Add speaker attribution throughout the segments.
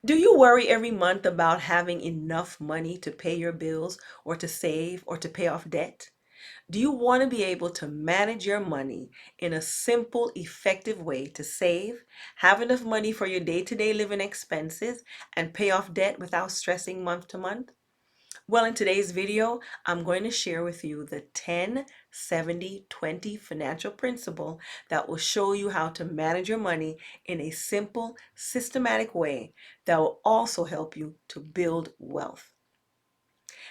Speaker 1: Do you worry every month about having enough money to pay your bills or to save or to pay off debt? Do you want to be able to manage your money in a simple, effective way to save, have enough money for your day-to-day living expenses, and pay off debt without stressing month to month? Well, in today's video, I'm going to share with you the 10-70-20 financial principle that will show you how to manage your money in a simple, systematic way that will also help you to build wealth.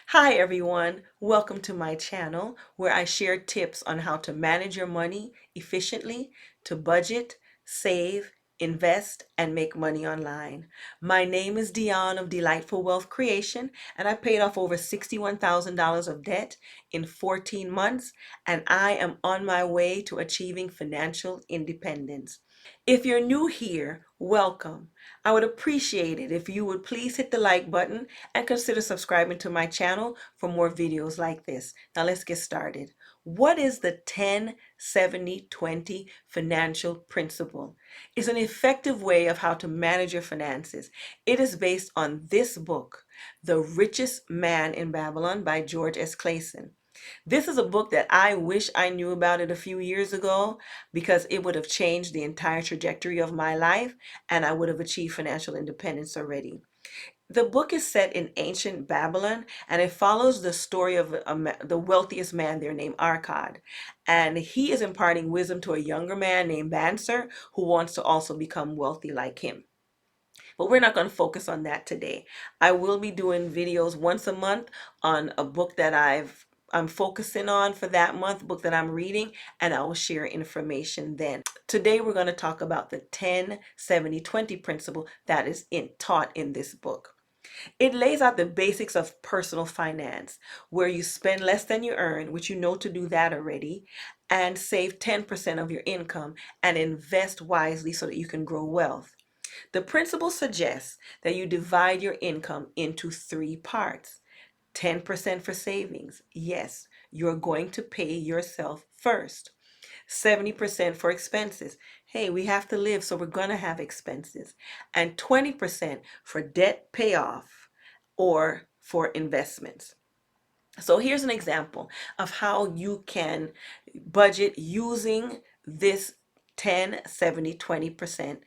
Speaker 1: Hi everyone, welcome to my channel where I share tips on how to manage your money efficiently, to budget, save, invest, and make money online. My name is Dion of Dee-Lightful Wealth Creation, and I paid off over $61,000 of debt in 14 months, and I am on my way to achieving financial independence. If you're new here, welcome. I would appreciate it if you would please hit the like button and consider subscribing to my channel for more videos like this. Now let's get started. What is the 10-70-20 financial principle? It's an effective way of how to manage your finances. It is based on this book, The Richest Man in Babylon by George S. Clason. This is a book that I wish I knew about it a few years ago because it would have changed the entire trajectory of my life and I would have achieved financial independence already. The book is set in ancient Babylon and it follows the story of the wealthiest man there named Arkad. And he is imparting wisdom to a younger man named Banser who wants to also become wealthy like him. But we're not going to focus on that today. I will be doing videos once a month on a book that I'm focusing on for that month, book that I'm reading, and I will share information then. Today we're going to talk about the 10-70-20 principle that is taught in this book. It lays out the basics of personal finance, where you spend less than you earn, which you know to do that already, and save 10% of your income and invest wisely so that you can grow wealth. The principle suggests that you divide your income into three parts. 10% for savings. Yes, you're going to pay yourself first. 70% for expenses. Hey, we have to live, so we're going to have expenses. And 20% for debt payoff or for investments. So here's an example of how you can budget using this 10-70-20%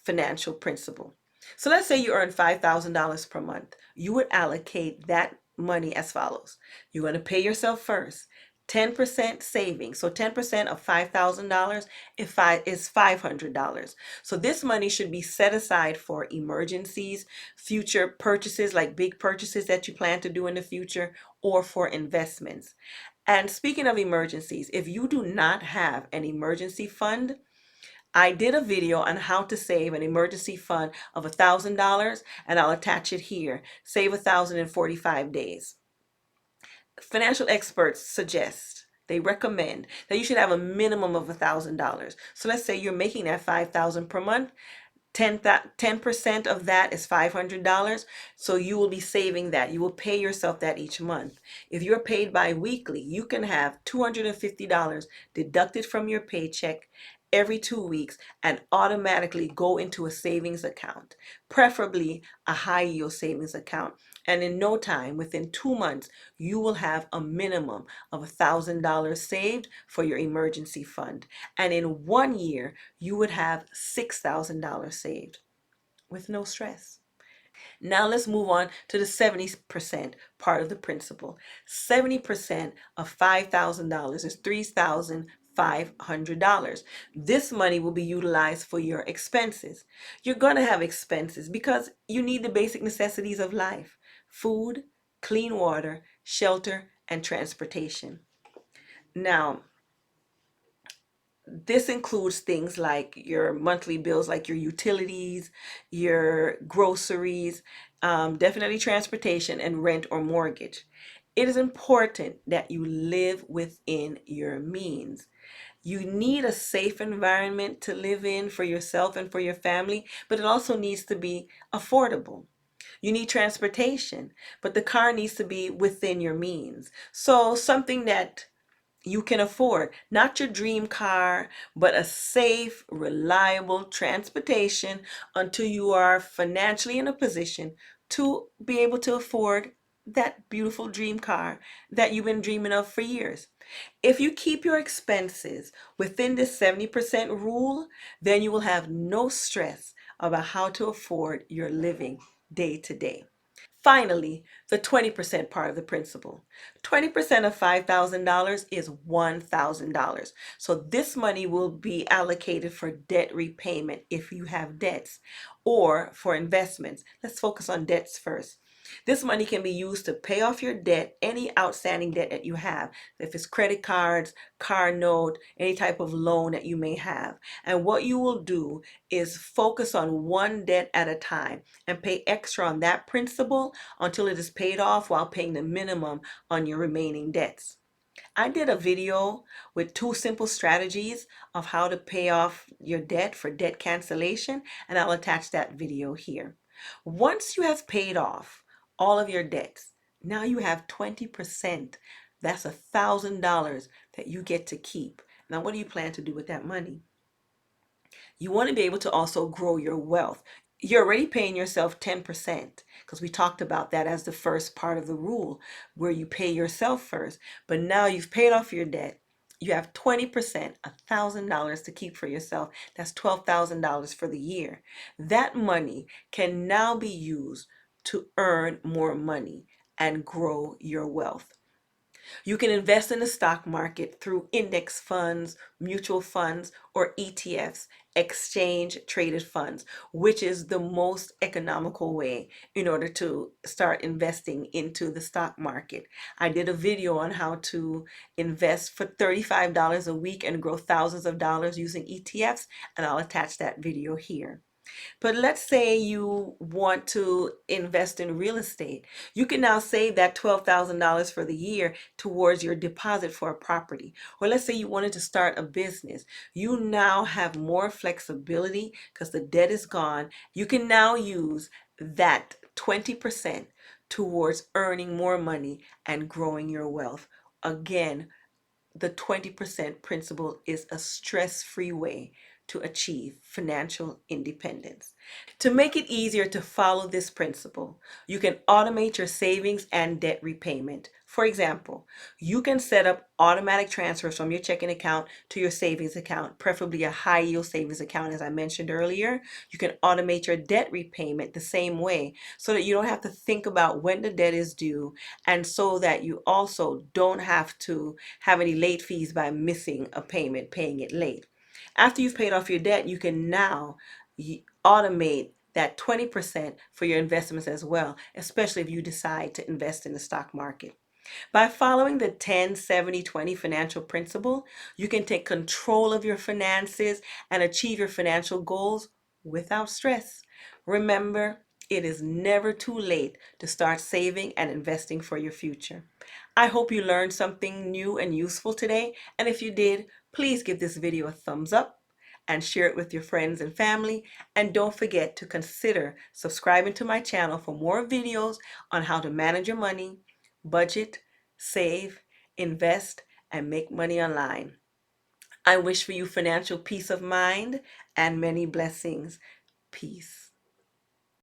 Speaker 1: financial principle. So let's say you earn $5,000 per month. You would allocate that money as follows. You're going to pay yourself first. 10% savings. So 10% of $5,000 is $500. So this money should be set aside for emergencies, future purchases like big purchases that you plan to do in the future, or for investments. And speaking of emergencies, if you do not have an emergency fund, I did a video on how to save an emergency fund of $1,000 and I'll attach it here. Save 1,000 in 45 days. Financial experts suggest, they recommend that you should have a minimum of $1,000. So let's say you're making that $5,000 per month. 10% of that is $500. So you will be saving that. You will pay yourself that each month. If you're paid bi-weekly, you can have $250 deducted from your paycheck every 2 weeks and automatically go into a savings account, preferably a high yield savings account. And in no time, within 2 months, you will have a minimum of $1,000 saved for your emergency fund. And in 1 year, you would have $6,000 saved with no stress. Now let's move on to the 70% part of the principle. 70% of $5,000 is $3,500. This money will be utilized for your expenses. You're going to have expenses because you need the basic necessities of life: food, clean water, shelter, and transportation. Now, this includes things like your monthly bills, like your utilities, your groceries, definitely transportation and rent or mortgage. It is important that you live within your means. You need a safe environment to live in for yourself and for your family, but it also needs to be affordable. You need transportation, but the car needs to be within your means. So something that you can afford. Not your dream car, but a safe, reliable transportation until you are financially in a position to be able to afford that beautiful dream car that you've been dreaming of for years. If you keep your expenses within this 70% rule, then you will have no stress about how to afford your living day to day. Finally, the 20% part of the principle. 20% of $5,000 is $1,000. So this money will be allocated for debt repayment if you have debts, or for investments. Let's focus on debts first. This money can be used to pay off your debt, any outstanding debt that you have. If it's credit cards, car note, any type of loan that you may have. And what you will do is focus on one debt at a time and pay extra on that principal until it is paid off, while paying the minimum on your remaining debts. I did a video with 2 simple strategies of how to pay off your debt for debt cancellation, and I'll attach that video here. Once you have paid off all of your debts, now you have 20%. That's $1,000 that you get to keep. Now, what do you plan to do with that money? You want to be able to also grow your wealth. You're already paying yourself 10%, because we talked about that as the first part of the rule, where you pay yourself first. But now you've paid off your debt. You have 20%, $1,000 to keep for yourself. That's $12,000 for the year. That money can now be used to earn more money and grow your wealth. You can invest in the stock market through index funds, mutual funds, or ETFs, exchange traded funds, which is the most economical way in order to start investing into the stock market. I did a video on how to invest for $35 a week and grow thousands of dollars using ETFs, and I'll attach that video here. But let's say you want to invest in real estate. You can now save that $12,000 for the year towards your deposit for a property. Or let's say you wanted to start a business. You now have more flexibility because the debt is gone. You can now use that 20% towards earning more money and growing your wealth. Again, the 20% principle is a stress-free way to achieve financial independence. To make it easier to follow this principle, you can automate your savings and debt repayment. For example, you can set up automatic transfers from your checking account to your savings account, preferably a high yield savings account, as I mentioned earlier. You can automate your debt repayment the same way, so that you don't have to think about when the debt is due, and so that you also don't have to have any late fees by missing a payment, paying it late. After you've paid off your debt, you can now automate that 20% for your investments as well, especially if you decide to invest in the stock market. By following the 10-70-20 financial principle, you can take control of your finances and achieve your financial goals without stress. Remember, it is never too late to start saving and investing for your future. I hope you learned something new and useful today, and if you did, please give this video a thumbs up and share it with your friends and family. And don't forget to consider subscribing to my channel for more videos on how to manage your money, budget, save, invest, and make money online. I wish for you financial peace of mind and many blessings. Peace.